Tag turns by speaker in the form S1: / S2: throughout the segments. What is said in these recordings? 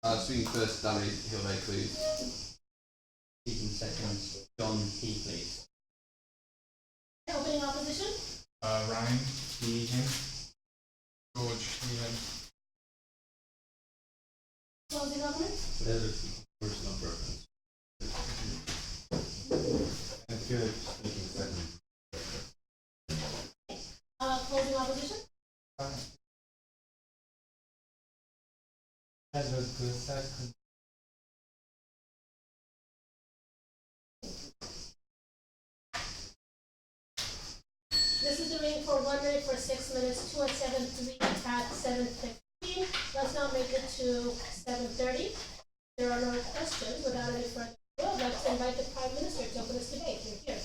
S1: Speaking first, Danny Hillday, please.
S2: Speaking second, John P, please.
S3: Opening opposition?
S4: Ryan, him. George, him.
S3: Closing argument?
S1: Personal preference.
S5: And good. Speaking second.
S3: Closing opposition?
S5: That was good. Second.
S3: This is the ring for 1 minute for 6 minutes, 2 at 7:03 at 7:15. Let's now make it to 7:30. There are no questions. Without any further ado, I'd like to invite the Prime Minister to open this debate. Thank you.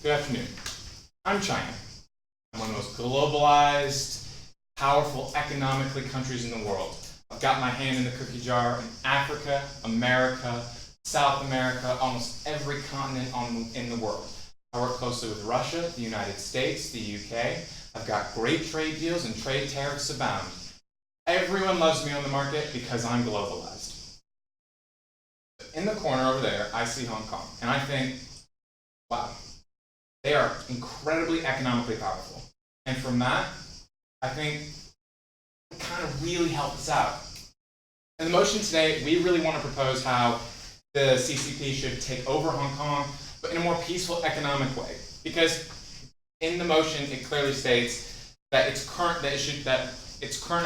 S4: Good afternoon. I'm China. I'm one of the most globalized, powerful economically countries in the world. I've got my hand in the cookie jar in Africa, America, South America, almost every continent in the world. I work closely with Russia, the United States, the UK. I've got great trade deals and trade tariffs abound. Everyone loves me on the market because I'm globalized. In the corner over there, I see Hong Kong, and I think, wow, they are incredibly economically powerful. And from that, I think it kind of really helps us out. In the motion today, we really want to propose how the CCP should take over Hong Kong, but in a more peaceful economic way. Because in the motion, it clearly states that its current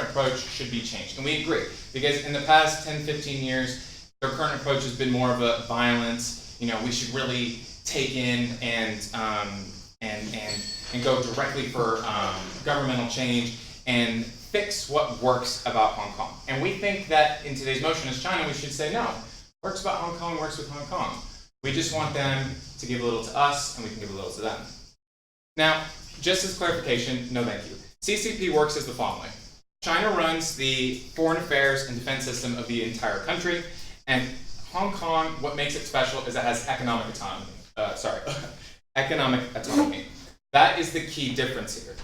S4: approach should be changed. And we agree, because in the past 10, 15 years, their current approach has been more of a violence. You know, we should really take in and go directly for governmental change and fix what works about Hong Kong. And we think that in today's motion as China, we should say no. Works about Hong Kong, works with Hong Kong. We just want them to give a little to us, and we can give a little to them. Now, just as clarification, no thank you. CCP works as the following. China runs the foreign affairs and defense system of the entire country, and Hong Kong, what makes it special is it has economic autonomy. Economic autonomy. That is the key difference here.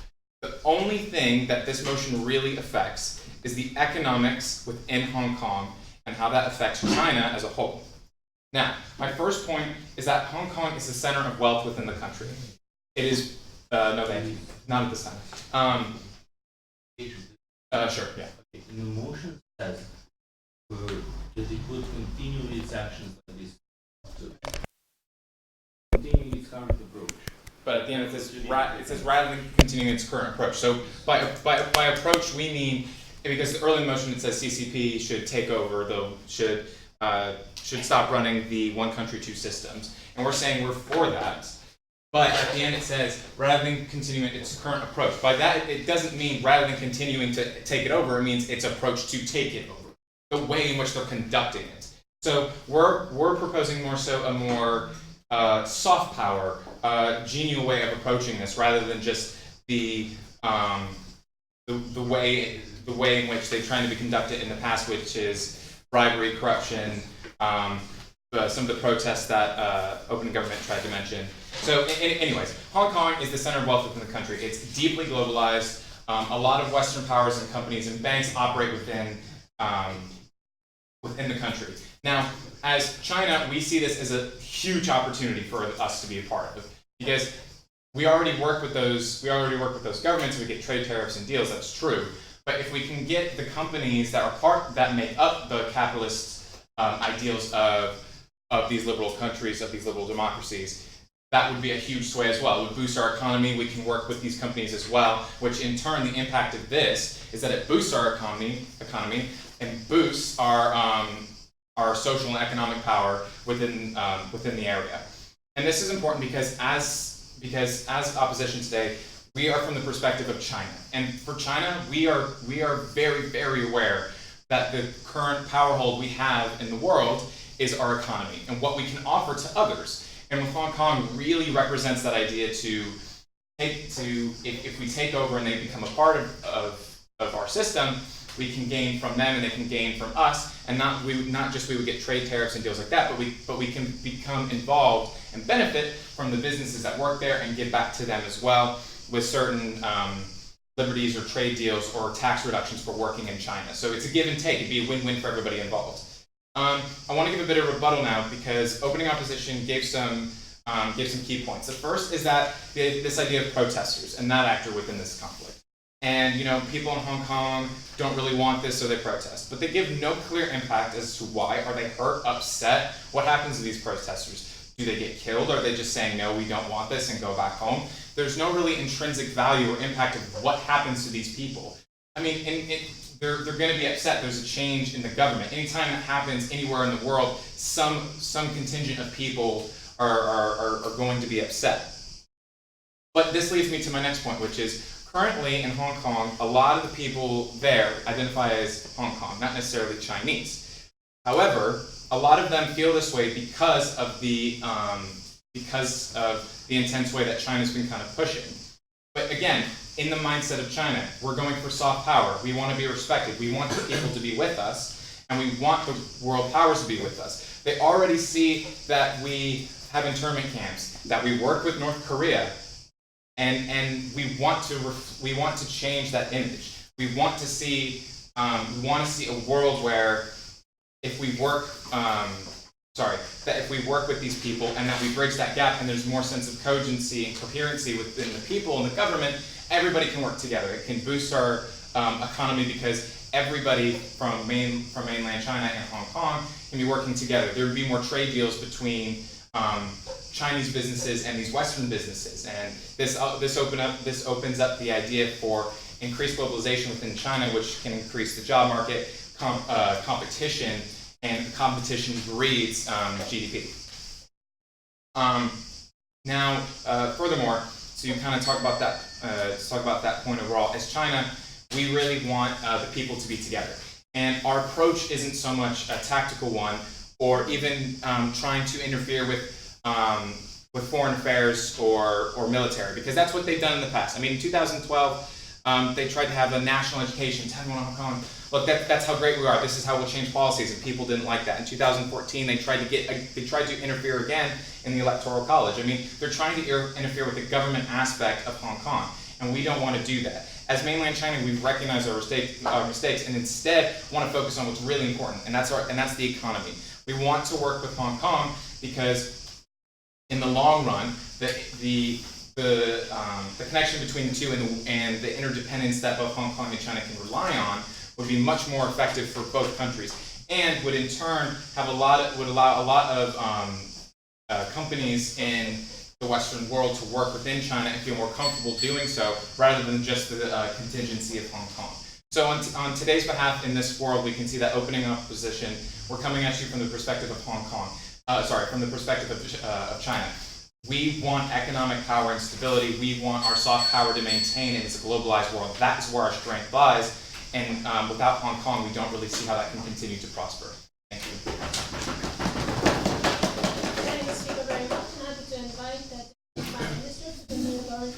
S4: The only thing that this motion really affects is the economics within Hong Kong and how that affects China as a whole. Now, my first point is that Hong Kong is the center of wealth within the country. It is, no thank you, not at this time. Sure, yeah.
S5: In the motion says that it would continue its actions like this. Continue its current approach.
S4: But at the end it says rather than continuing its current approach. So by approach we mean, because the early motion it says CCP should take over, though should stop running the one country, two systems. And we're saying we're for that. But at the end it says rather than continuing its current approach. By that it doesn't mean rather than continuing to take it over, it means its approach to take it over. The way in which they're conducting it. So we're proposing more so a more soft power, genial way of approaching this, rather than just the way in which they're trying to be conducted in the past, which is bribery, corruption, some of the protests that open government tried to mention. So, anyways, Hong Kong is the center of wealth within the country. It's deeply globalized. A lot of Western powers and companies and banks operate within the country. Now, as China, we see this as a huge opportunity for us to be a part of, because we already work with those governments. We get trade tariffs and deals. That's true. But if we can get the companies that make up the capitalist ideals of these liberal countries, of these liberal democracies, that would be a huge sway as well. It would boost our economy. We can work with these companies as well, which in turn, the impact of this is that it boosts our economy and boosts our social and economic power within the area. And this is important because as opposition today, we are from the perspective of China. And for China, we are very, very aware that the current power hold we have in the world is our economy and what we can offer to others. And Hong Kong really represents that idea if we take over and they become a part of our system, we can gain from them and they can gain from us, and not just we would get trade tariffs and deals like that, but we can become involved and benefit from the businesses that work there and give back to them as well with certain liberties or trade deals or tax reductions for working in China. So it's a give and take. It'd be a win-win for everybody involved. I want to give a bit of rebuttal now because opening opposition gave some key points. The first is that this idea of protesters and that actor within this conflict. And people in Hong Kong don't really want this, so they protest. But they give no clear impact as to why. Are they hurt, upset? What happens to these protesters? Do they get killed? Are they just saying, no, we don't want this and go back home? There's no really intrinsic value or impact of what happens to these people. I mean, they're going to be upset. There's a change in the government. Anytime that happens anywhere in the world, some contingent of people are going to be upset. But this leads me to my next point, which is currently in Hong Kong, a lot of the people there identify as Hong Kong, not necessarily Chinese. However, a lot of them feel this way because of the because of the intense way that China's been kind of pushing. But again, in the mindset of China, we're going for soft power. We want to be respected. We want the people to be with us, and we want the world powers to be with us. They already see that we have internment camps, that we work with North Korea, and we want to change that image. We want to see a world where if we work if we work with these people and that we bridge that gap and there's more sense of cogency and coherency within the people and the government, everybody can work together. It can boost our economy because everybody from mainland China and Hong Kong can be working together. There would be more trade deals between Chinese businesses and these Western businesses, and this opens up the idea for increased globalization within China, which can increase the job market, competition, and competition breeds GDP. Furthermore, to kind of talk about that point overall, as China, we really want the people to be together, and our approach isn't so much a tactical one, or even trying to interfere with foreign affairs or military, because that's what they've done in the past. I mean, in 2012. They tried to have a national education, Hong Kong. Look, that's how great we are. This is how we'll change policies, and people didn't like that. In 2014, they tried to interfere again in the Electoral College. I mean, they're trying to interfere with the government aspect of Hong Kong, and we don't want to do that. As mainland China, we recognize our mistakes, and instead want to focus on what's really important, and that's the economy. We want to work with Hong Kong because, in the long run, the connection between the two and the interdependence that both Hong Kong and China can rely on would be much more effective for both countries, and would in turn would allow a lot of companies in the Western world to work within China and feel more comfortable doing so, rather than just the contingency of Hong Kong. So on today's behalf in this world, we can see that opening up position. We're coming at you from the perspective of from the perspective of China. We want economic power and stability. We want our soft power to maintain in this globalized world. That is where our strength lies. And without Hong Kong, we don't really see how that can continue to prosper. Thank you.
S3: Thank you, Speaker, very much. I'm happy to invite the Prime Minister to continue going.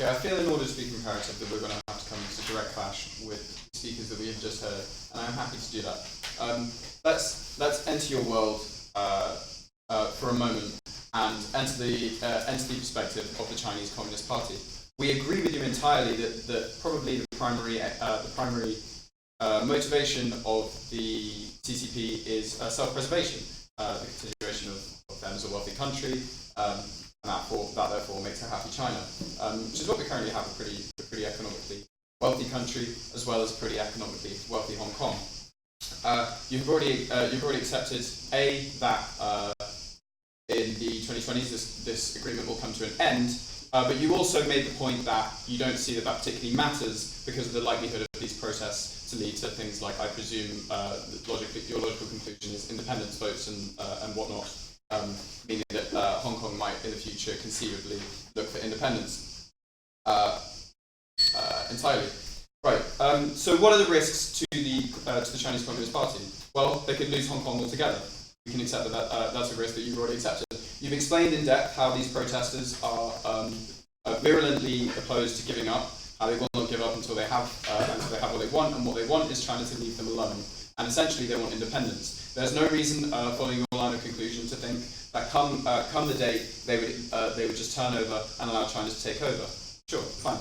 S6: Okay, I feel in order to be comparative that we're going to have to come into direct clash with speakers that we have just heard, and I'm happy to do that. Let's enter your world for a moment and enter the perspective of the Chinese Communist Party. We agree with you entirely that probably the primary motivation of the CCP is self-preservation, the continuation of them as a wealthy country, and that therefore makes a happy China, which is what we currently have, a pretty economically wealthy country as well as a pretty economically wealthy Hong Kong. You've already accepted that in the 2020s this agreement will come to an end, but you also made the point that you don't see that particularly matters because of the likelihood of these protests to lead to things like, I presume, your logical conclusion is independence votes and whatnot, meaning that Hong Kong might in the future conceivably look for independence entirely. Right. So what are the risks to the Chinese Communist Party? Well, they could lose Hong Kong altogether. We can accept that that's a risk that you've already accepted. You've explained in depth how these protesters are virulently opposed to giving up, how they will not give up until they have what they want, and what they want is China to leave them alone. And essentially, they want independence. There's no reason, following your line of conclusion, to think that come the day they would just turn over and allow China to take over. Sure, fine.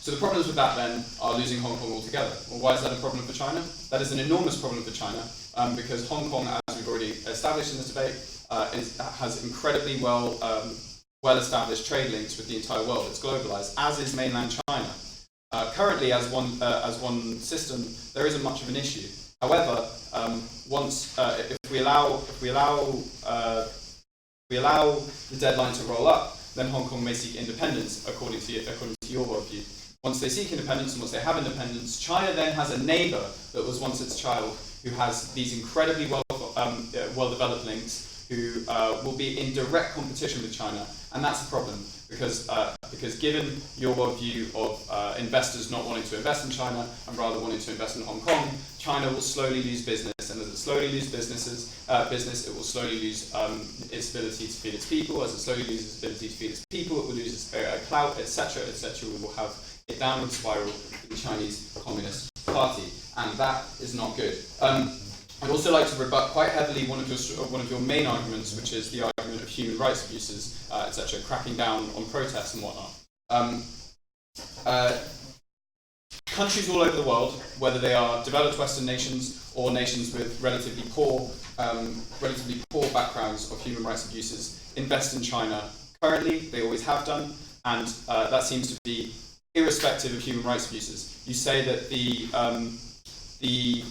S6: So the problems with that then are losing Hong Kong altogether. Well, why is that a problem for China? That is an enormous problem for China because Hong Kong, as we've already established in this debate, has incredibly well-established trade links with the entire world. It's globalized, as is mainland China. Currently, as one system, there isn't much of an issue. However, if we allow the deadline to roll up, then Hong Kong may seek independence, according to your worldview. Once they seek independence and once they have independence, China then has a neighbour that was once its child who has these incredibly well-developed links, who will be in direct competition with China, and that's a problem because given your worldview of investors not wanting to invest in China and rather wanting to invest in Hong Kong, China will slowly lose business, and as it slowly loses business, it will slowly lose its ability to feed its people. As it slowly loses its ability to feed its people, it will lose its clout, etc., etc. We will have a downward spiral in the Chinese Communist Party, and that is not good. I'd also like to rebut quite heavily one of your main arguments, which is the argument of human rights abuses, etc., cracking down on protests and whatnot. Countries all over the world, whether they are developed Western nations or nations with relatively poor backgrounds of human rights abuses, invest in China currently. They always have done, and that seems to be irrespective of human rights abuses. You say that the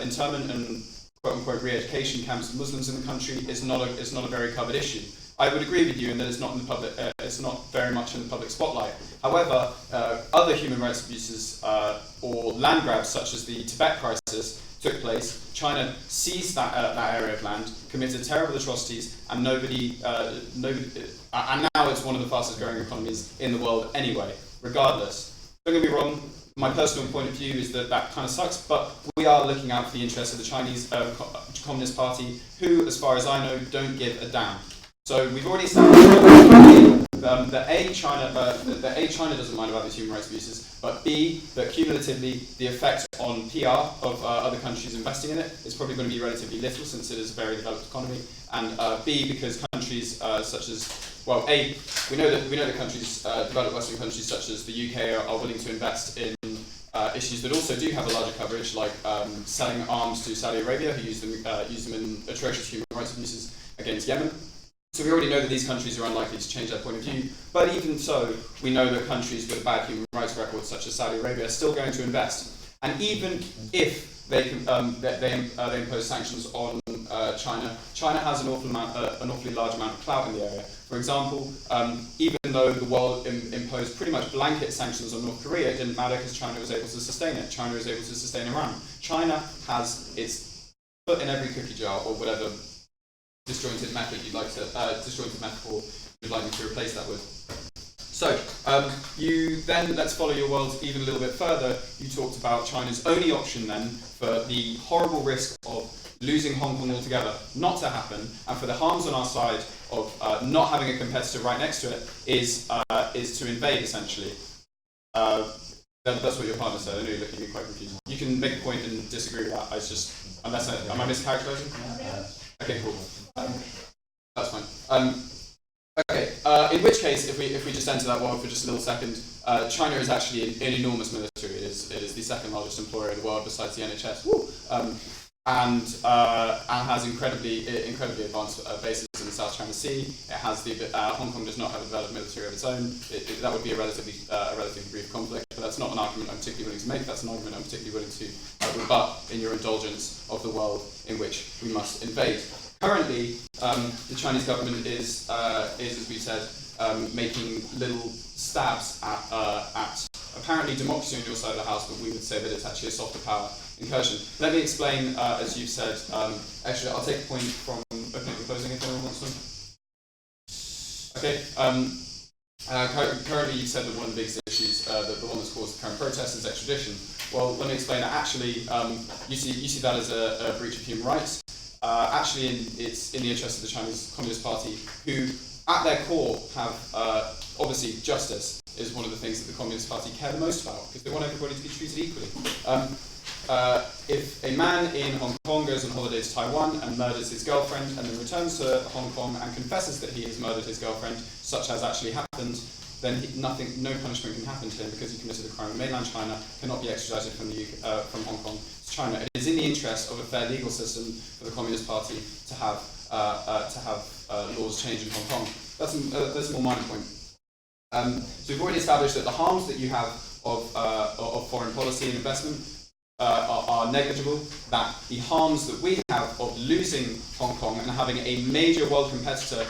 S6: internment and quote-unquote re-education camps of Muslims in the country is not a very covered issue. I would agree with you in that it's not in the public. It's not very much in the public spotlight. However, other human rights abuses or land grabs, such as the Tibet crisis, took place. China seized that area of land, committed terrible atrocities, and nobody. And now it's one of the fastest-growing economies in the world anyway. Regardless, don't get me wrong. My personal point of view is that kind of sucks, but we are looking out for the interests of the Chinese Communist Party, who, as far as I know, don't give a damn. So we've already established that China doesn't mind about these human rights abuses, but B, that cumulatively the effect on PR of other countries investing in it is probably going to be relatively little, since it is a very developed economy, and B, because countries such as, well, A, we know that countries, developed Western countries such as the UK are willing to invest in issues that also do have a larger coverage, like selling arms to Saudi Arabia, who use them in atrocious human rights abuses against Yemen. So we already know that these countries are unlikely to change their point of view, but even so, we know that countries with a bad human rights record, such as Saudi Arabia, are still going to invest. And even if they impose sanctions on China, China has an awfully large amount of clout in the area. For example, even though the world imposed pretty much blanket sanctions on North Korea, it didn't matter because China was able to sustain it. China was able to sustain Iran. China has its foot in every cookie jar, or whatever disjointed metaphor you'd like me to replace that with. So, you then, let's follow your world even a little bit further. You talked about China's only option then for the horrible risk of losing Hong Kong altogether not to happen, and for the harms on our side of not having a competitor right next to it is to invade, essentially. That's what your partner said. I know you're looking at me quite confused. You can make a point and disagree with that. Am I mischaracterizing? Okay, cool. That's fine. Okay, in which case, if we just enter that world for just a little second, China is actually an enormous military. It is the second largest employer in the world besides the NHS. And has incredibly advanced bases in the South China Sea. It has Hong Kong does not have a developed military of its own. That would be a relatively brief conflict, but that's not an argument I'm particularly willing to make. That's an argument I'm particularly willing to rebut in your indulgence of the world in which we must invade. Currently, the Chinese government is as we said, making little stabs at apparently democracy on your side of the house, but we would say that it's actually a softer power incursion. Let me explain, as you've said, actually I'll take a point from opening and closing if anyone wants one. Okay, currently you've said that one of the biggest issues, that the one that's caused the current protests is extradition. Well, let me explain that. Actually, you see that as a breach of human rights. Actually, it's in the interest of the Chinese Communist Party, who at their core have, obviously, justice is one of the things that the Communist Party care the most about, because they want everybody to be treated equally. If a man in Hong Kong goes on holiday to Taiwan and murders his girlfriend and then returns to Hong Kong and confesses that he has murdered his girlfriend, such as actually happened, then no punishment can happen to him because he committed a crime in mainland China, cannot be extradited from Hong Kong to China. It is in the interest of a fair legal system for the Communist Party to have laws changed in Hong Kong. That's a more minor point. So we've already established that the harms that you have of foreign policy and investment are negligible, that the harms that we have of losing Hong Kong and having a major world competitor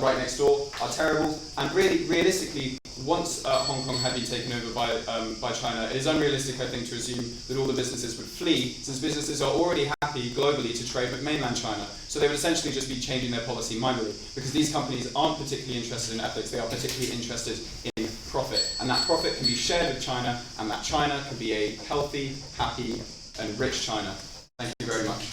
S6: right next door are terrible, and really, realistically, once Hong Kong had been taken over by China, it is unrealistic, I think, to assume that all the businesses would flee, since businesses are already happy globally to trade with mainland China. So they would essentially just be changing their policy mindedly, because these companies aren't particularly interested in ethics, they are particularly interested in profit. And that profit can be shared with China, and that China can be a healthy, happy, and rich China. Thank you very much.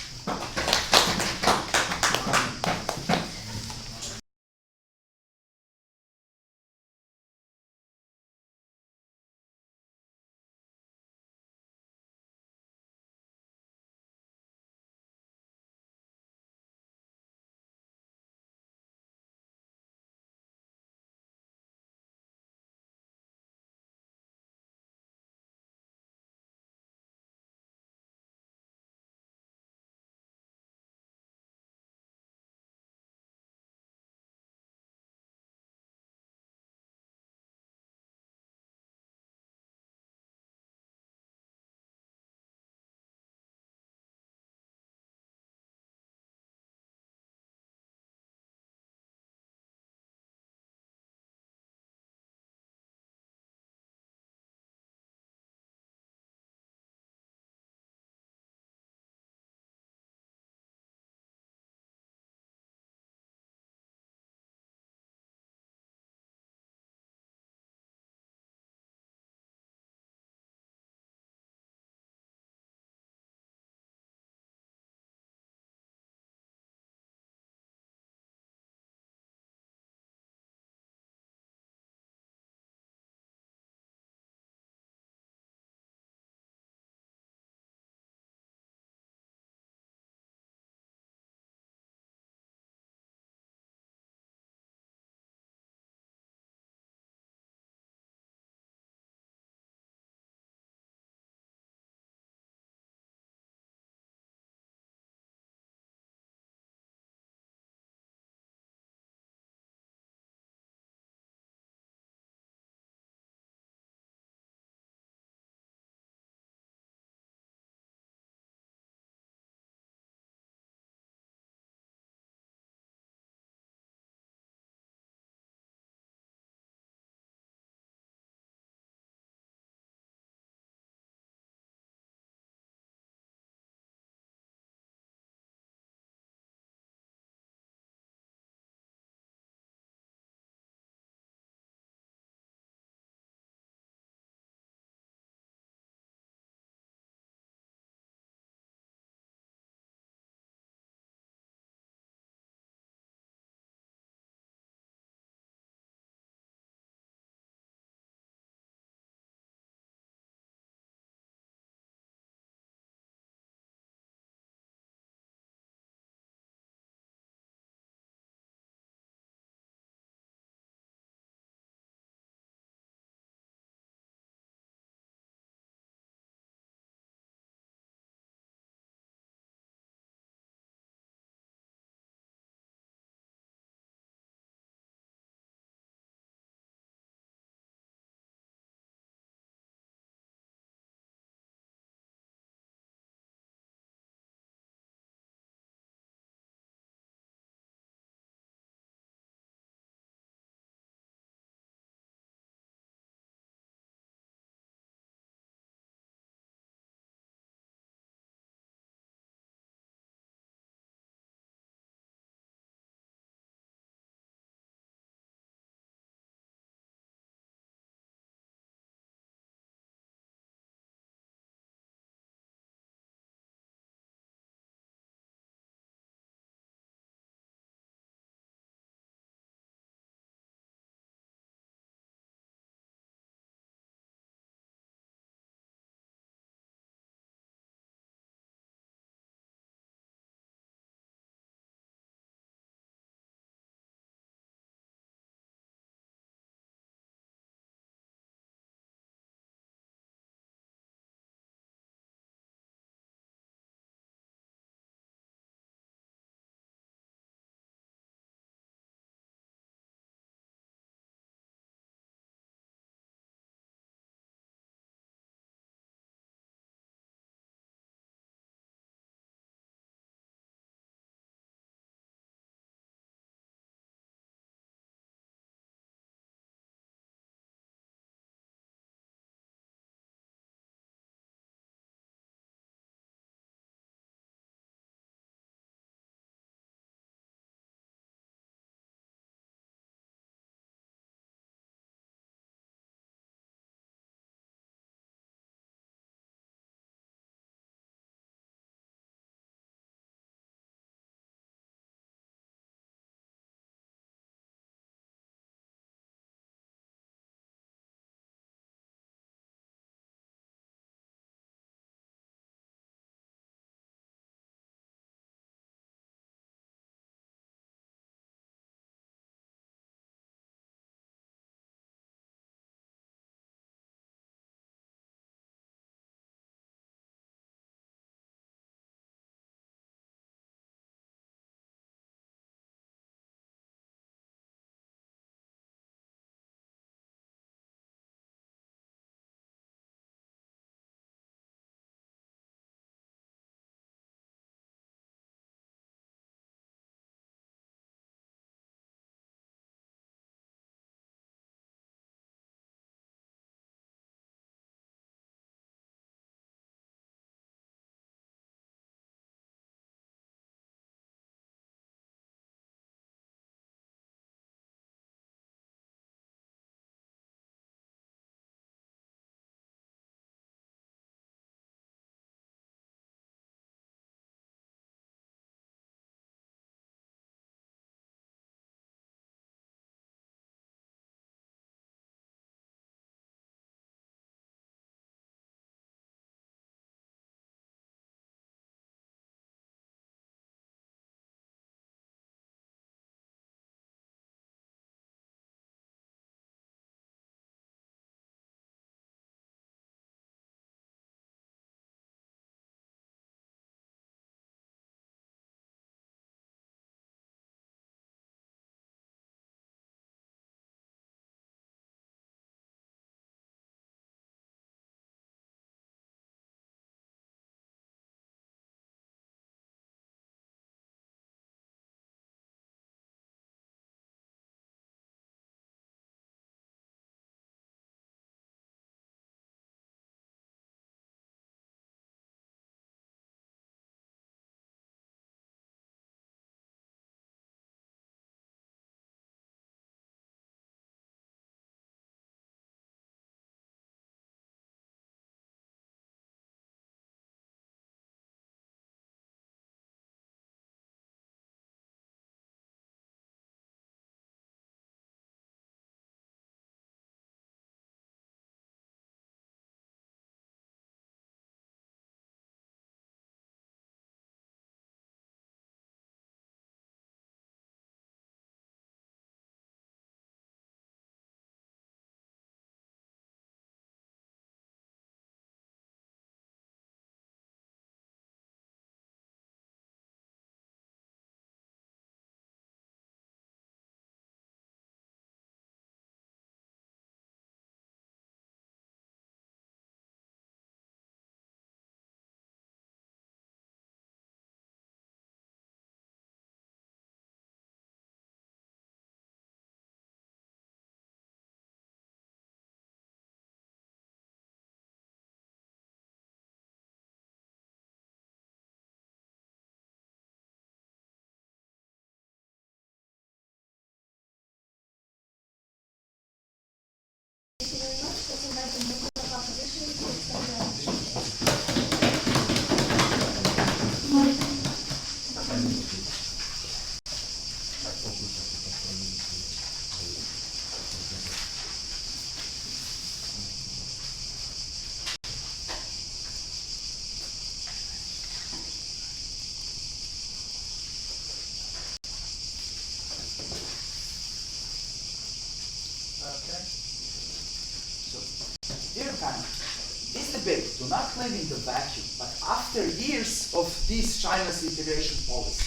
S7: not live in the vacuum, but after years of this China's integration policy,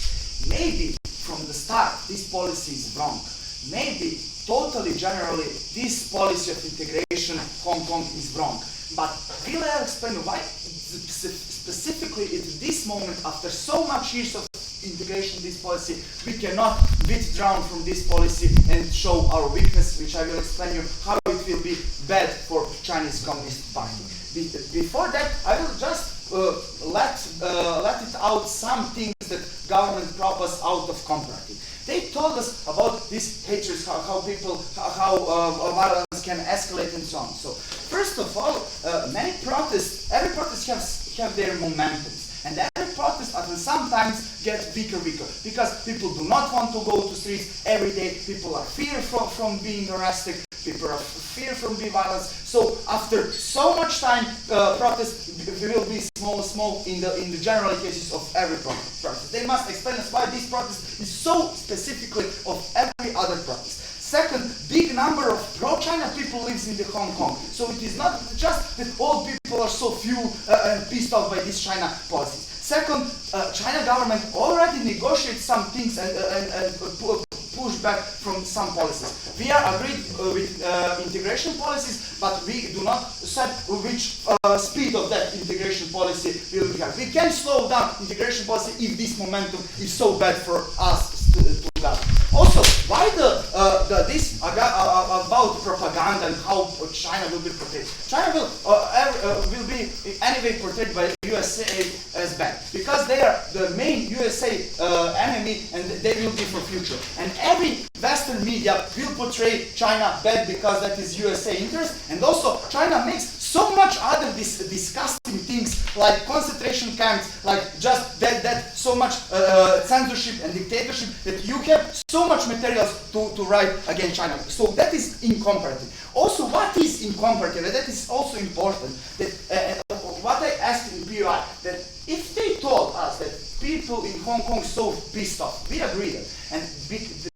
S7: maybe from the start this policy is wrong. Maybe totally generally this policy of integration Hong Kong is wrong. But will I explain why specifically at this moment, after so much years of integration this policy, we cannot withdraw from this policy and show our weakness, which I will explain you how it will be bad for Chinese Communist Party. Before that, I will just let it out some things that government propose out of comparative. They told us about these hatreds, how violence can escalate and so on. So first of all, every protest have their momentums. And every protest sometimes gets weaker, because people do not want to go to streets every day. People are fear from being arrested. People are fear from being violence. So after so much time, protests will be small in the general cases of every protest. They must explain us why this protest is so specifically of every other protest. Second, big number of pro-China people lives in the Hong Kong. So it is not just that all people are so few and pissed off by this China policies. Second, China government already negotiated some things and push back from some policies. We are agreed with integration policies, but we do not set which speed of that integration policy will be had. We can slow down integration policy if this momentum is so bad for us to govern. Also, why this about propaganda and how China will be portrayed? China will be anyway portrayed by USA as bad, because they are the main USA enemy, and they will be for future. And every Western media will portray China bad because that is USA interest, and also China makes so much other disgusting things like concentration camps, like just that so much censorship and dictatorship, that you have so much materials to write against China. So that is incomparative. Also, what is incomparative? And that is also important. That what I asked in PUI, that if they told us that people in Hong Kong so pissed off, we agree that, and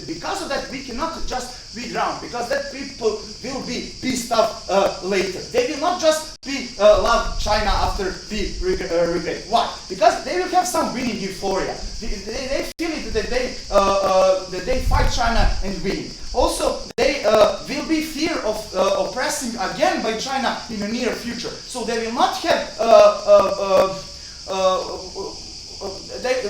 S7: because of that we cannot just withdraw, because that people will be pissed off later. They will not just be love China after we regret. Why? Because they will have some winning euphoria. They feel it that they fight China and win. Also, they will be fear of oppressing again by China in the near future. So they will not have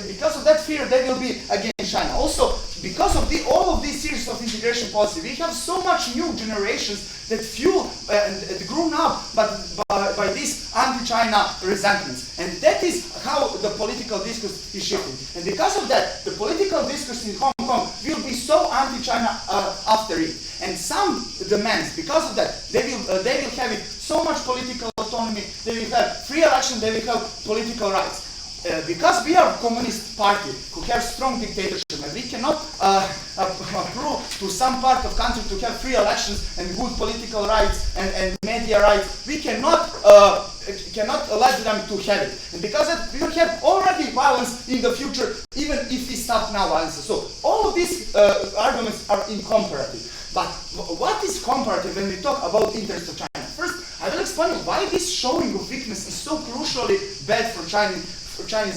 S7: because of that fear, they will be against China. Also, because of all of these series of integration policy, we have so much new generations that fuel and grown up by these anti-China resentments. And that is how the political discourse is shifting. And because of that, the political discourse in Hong Kong will be so anti-China after it. And some demands, because of that, they will have it so much political autonomy, they will have free election, they will have political rights. Because we are a communist party who have strong dictatorship, and we cannot approve to some part of country to have free elections and good political rights and media rights, we cannot let them to have it. And because that, we will have already violence in the future, even if we stop now violence. So all of these arguments are incomparative. But what is comparative when we talk about the interest of China? First, I will explain why this showing of weakness is so crucially bad for Chinese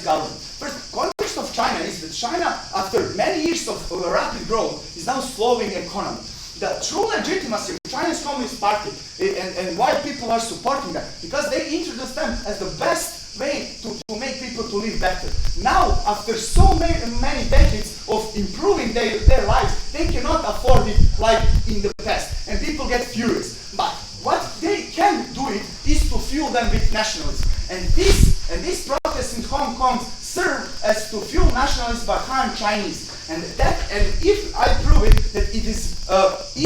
S7: government. First, context of China is that China, after many years of rapid growth, is now slowing economy. The true legitimacy of Chinese Communist Party and why people are supporting them, because they introduced them as the best way to make people to live better. Now, after so many decades of improving their lives, they cannot afford it like in the past, and people get furious. But what they can do it is to fuel them with nationalism. And these protests in Hong Kong serve as to fuel nationalism behind Chinese. And if I prove it, that it is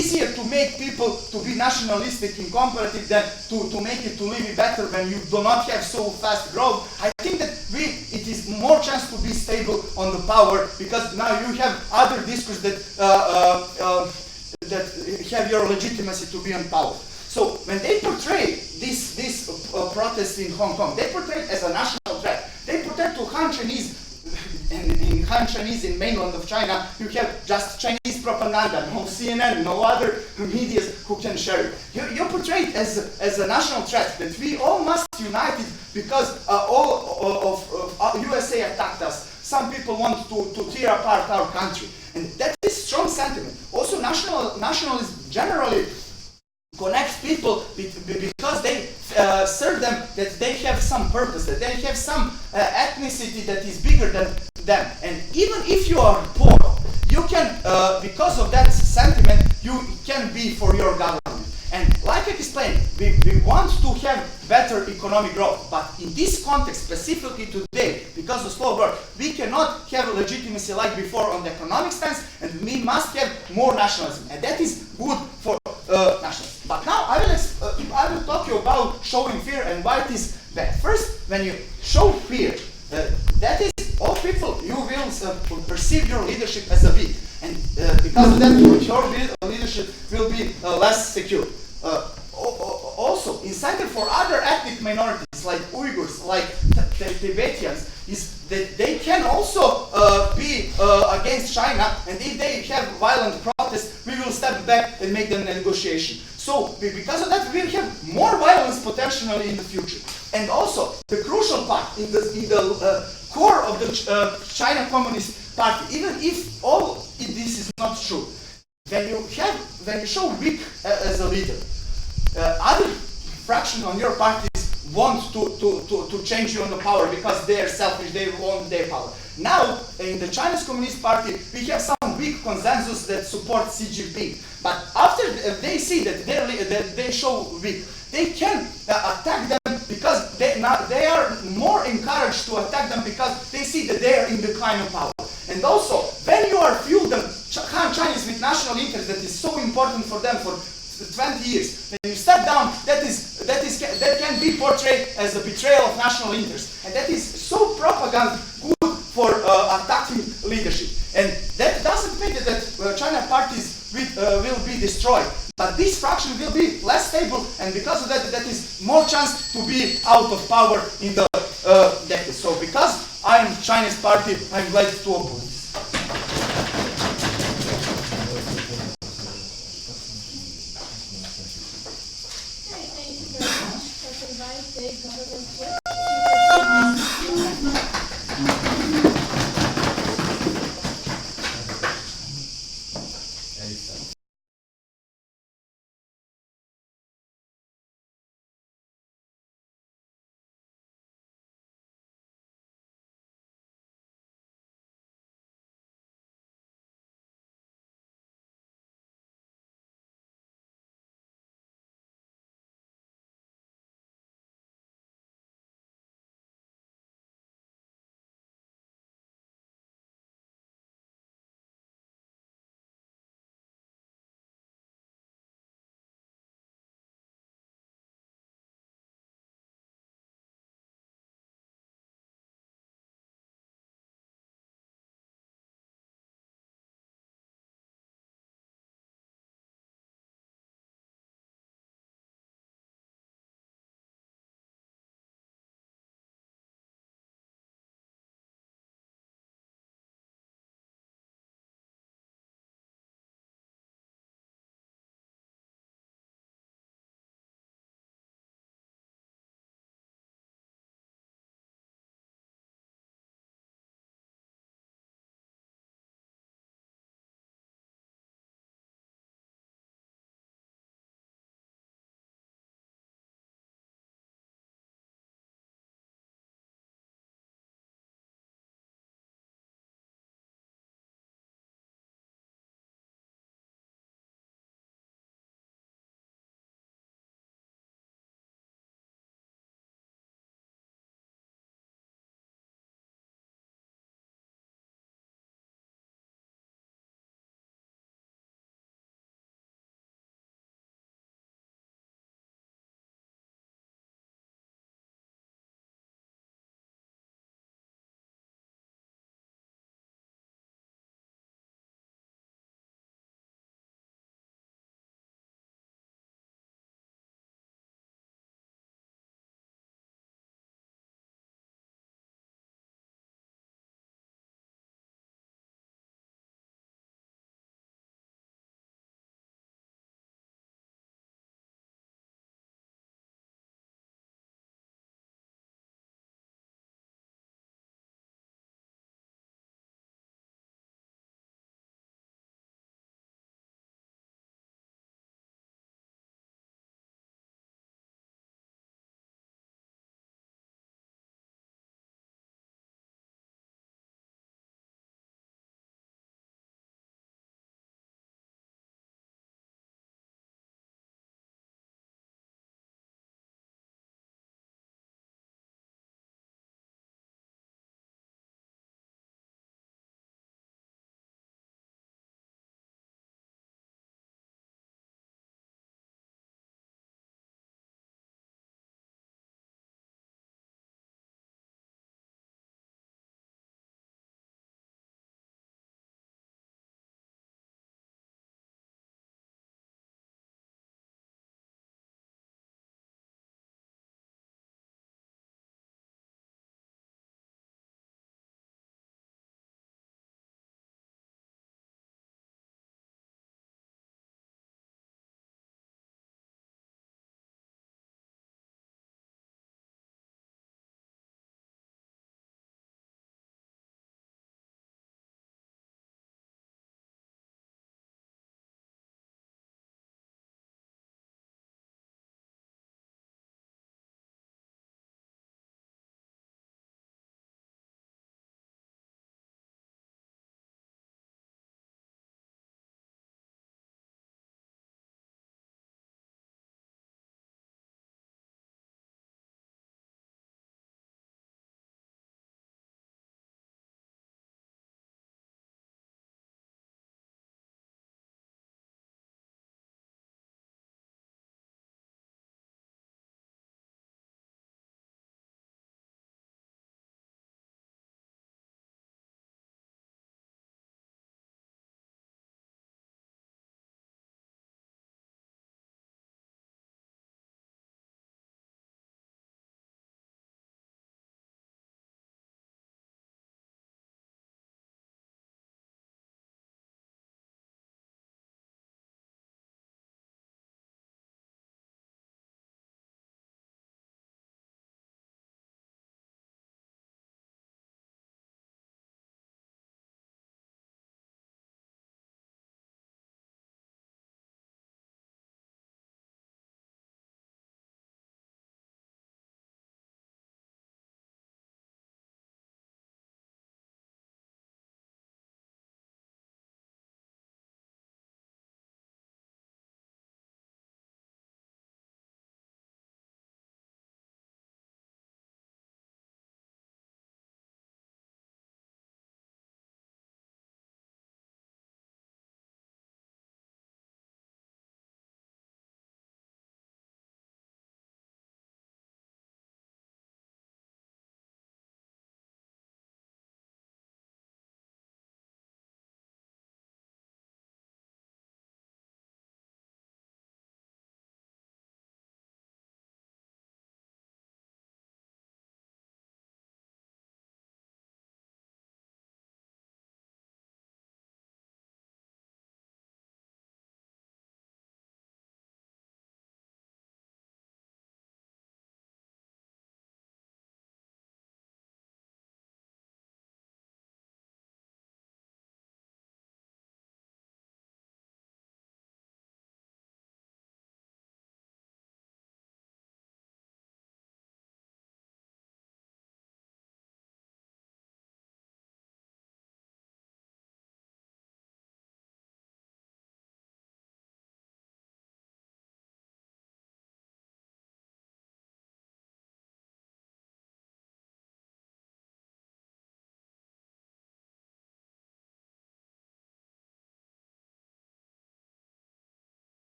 S7: easier to make people to be nationalistic in comparative than to make it to live better when you do not have so fast growth, I think that it is more chance to be stable on the power, because now you have other discourse that have your legitimacy to be on power. So when they portray this protest in Hong Kong, they portray it as a national threat. They portray to Han Chinese, in Han Chinese in mainland of China, you have just Chinese propaganda, no CNN, no other media who can share it. You're portrayed as a national threat that we all must unite it because all of USA attacked us. Some people want to tear apart our country, and that is strong sentiment. Also, nationalism generally connects people because they serve them that they have some purpose, that they have some ethnicity that is bigger than them. And even if you are poor, you can, because of that sentiment, you can be for your government. And like I explained, we want to have better economic growth, but in this context, specifically today, because of slow growth, we cannot have legitimacy like before on the economic stance, and we must have more nationalism, and that is good for nationalism. But now I will talk to you about showing fear and why it is bad. First, when you show fear, that is all people, you will perceive your leadership as a weak, and because of that, your leadership will be less secure. Also, incentive for other ethnic minorities like Uyghurs, like Tibetans, is that they can also be against China, and if they have violent protests, we will step back and make them a negotiation. So, because of that, we will have more violence potentially in the future. And also, the crucial part in the core of the China Communist Party, even if this is not true, when you show weak as a leader, other fraction on your parties want to change you on the power because they are selfish, they want their power. Now, in the Chinese Communist Party, we have some weak consensus that support Xi Jinping. But after they see that they show weak, they can attack them because they are more encouraged to attack them because they see that they are in decline of power. And also, when you are fueled Han Chinese with national interest that is so important for them for 20 years, when you step down, that can be portrayed as a betrayal of national interest, and that is so propaganda good for attacking leadership. And that doesn't mean that China parties will be destroyed, but this fraction will be less stable, and because of that, that is more chance to be out of power in the decade. So because I'm Chinese party, I'm glad to oppose this.
S3: Thank you very much. Let's invite the government whip.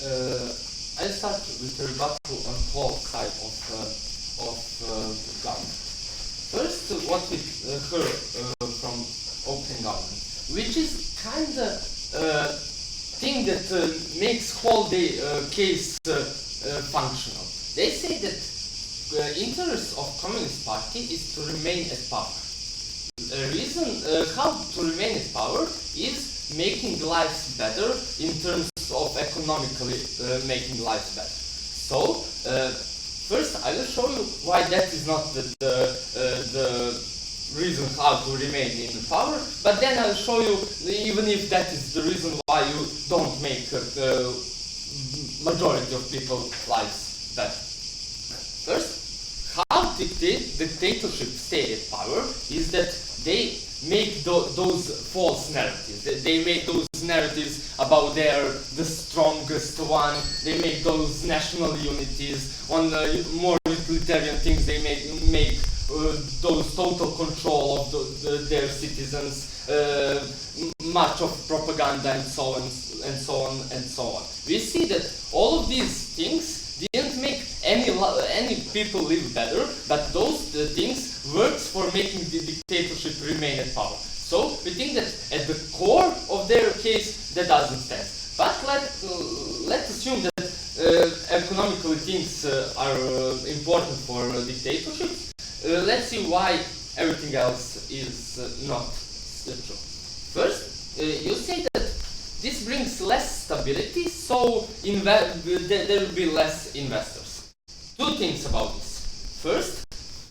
S8: I'll start with a rebuttal on both sides of the government. First, what we heard from open government, which is kind of thing that makes whole day case functional. They say that the interest of Communist Party is to remain at power. The reason how to remain at power is making lives better in terms of economically making lives better. So first I will show you why that is not the reason how to remain in power, but then I'll show you even if that is the reason why you don't make majority of people's lives better. First, how dictatorship stay at power is that they make those false narratives. They make those narratives about they're the strongest one. They make those national unities. On more utilitarian things, they make those total control of their citizens, much of propaganda and so on and so on and so on. We see that all of these things didn't make any people live better, but those things works for making the dictatorship remain at power. So we think that at the core of their case that doesn't stand. But let's assume that economically things are important for dictatorship. Let's see why everything else is not true. First, you say that this brings less stability, so there will be less investors. Two things about this. First,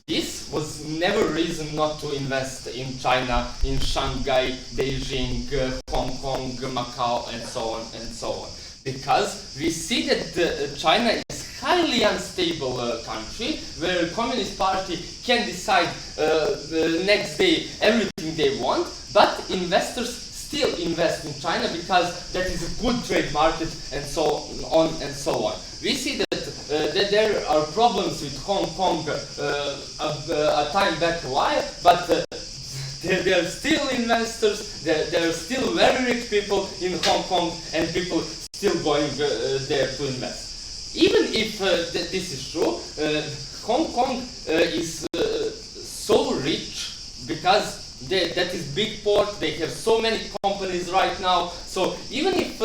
S8: this was never reason not to invest in China, in Shanghai, Beijing, Hong Kong, Macau, and so on and so on. Because we see that China is highly unstable country where Communist Party can decide the next day everything they want, but investors still invest in China because that is a good trade market and so on and so on. We see that there are problems with Hong Kong a time back a while, but there are still investors, there are still very rich people in Hong Kong and people still going there to invest. Even if this is true, Hong Kong is so rich because that is big port, they have so many companies right now, so even if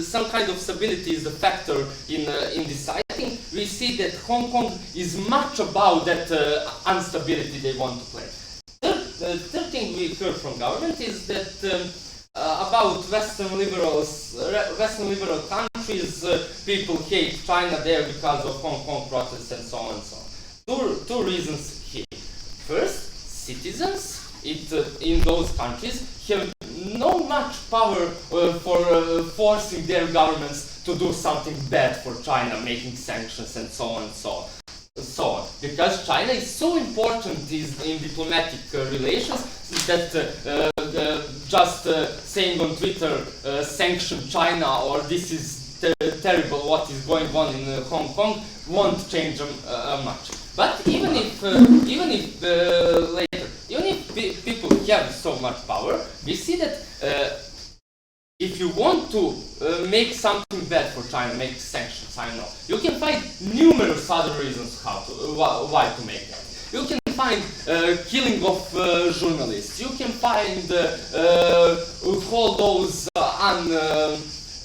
S8: some kind of stability is a factor in deciding, we see that Hong Kong is much above that instability they want to play. The third thing we heard from government is that about Western liberal countries, people hate China there because of Hong Kong protests and so on and so on. Two reasons here. First, citizens in those countries have no much power for forcing their governments to do something bad for China, making sanctions and so on and so on. Because China is so important in diplomatic relations that just saying on Twitter sanction China or this is terrible what is going on in Hong Kong won't change them much. But even if people have so much power, we see that if you want to make something bad for China, make sanctions, I know, you can find numerous other reasons why to make that. You can find killing of journalists. You can find all those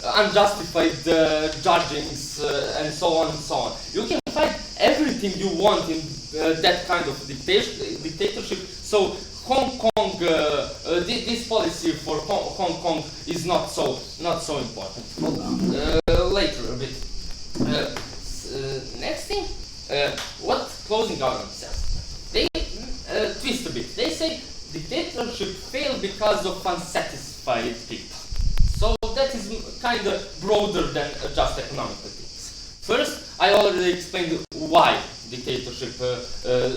S8: unjustified judgings and so on and so on. You can find everything you want in that kind of dictatorship. So Hong Kong, this policy for Hong Kong is not so important. Hold on. Later a bit. Next thing, what closing government says. They twist a bit. They say dictatorship failed because of unsatisfied people. So that is kind of broader than just economic things. First, I already explained why dictatorship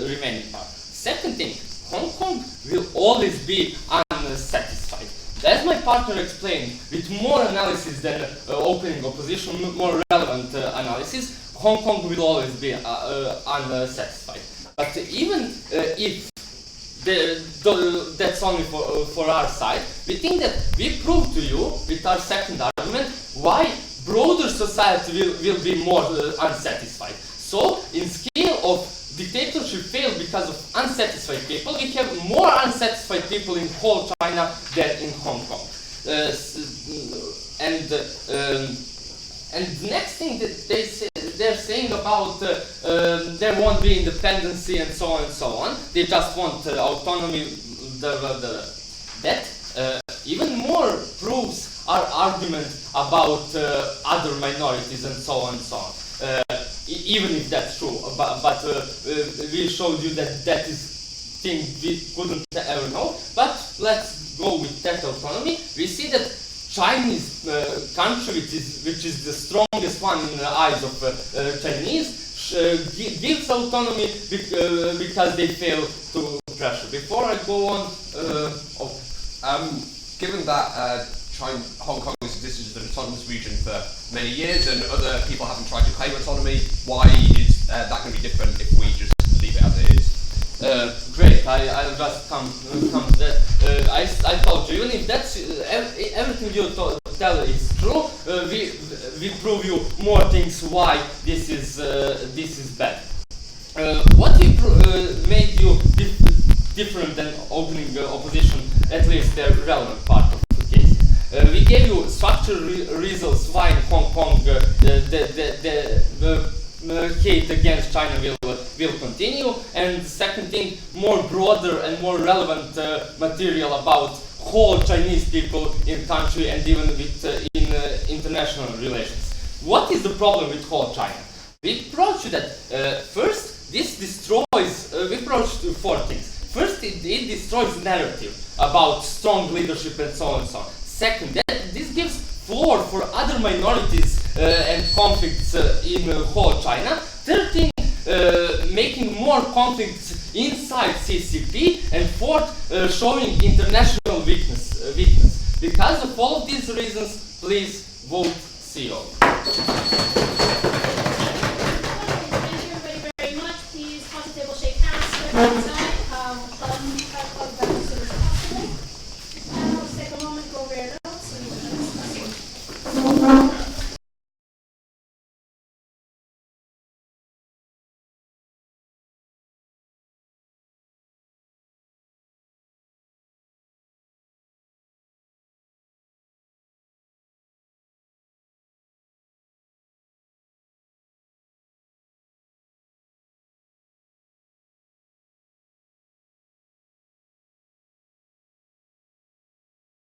S8: remained in power. Second thing, Hong Kong will always be unsatisfied. As my partner explained, with more analysis than opening opposition, more relevant analysis, Hong Kong will always be unsatisfied. But even if that's only for our side, we think that we prove to you with our second argument why broader society will be more unsatisfied. So, in scale of dictatorship failed because of unsatisfied people, we have more unsatisfied people in whole China than in Hong Kong. And the next thing that they're saying about there won't be independency and so on and so on. They just want autonomy. That even more proves our argument about other minorities and so on and so on. Even if that's true, but we showed you that that is thing we couldn't ever know. But let's go with that autonomy. We see that Chinese country, which is the strongest one in the eyes of Chinese, gives autonomy because they fail to pressure. Before I go on,
S1: Given that Hong Kong has existed as an autonomous region for many years and other people haven't tried to claim autonomy, why is that going to be different if we just leave it as it is?
S8: Great, I'll just come to that. I told you, even if that's everything you tell is true, we prove you more things why this is bad. What made you different than opening opposition, at least the relevant part of the case? We gave you structural reasons why in Hong Kong the hate against China will continue, and the second thing, more broader and more relevant material about whole Chinese people in country and even with in international relations. What is the problem with whole China? We approach that first, this destroys. We approach to four things. First, it destroys narrative about strong leadership and so on and so on. Second, this gives floor for other minorities and conflicts in whole China. Third thing, making more conflicts inside CCP. And fourth, showing international weakness. Because of all of these reasons, please vote CO.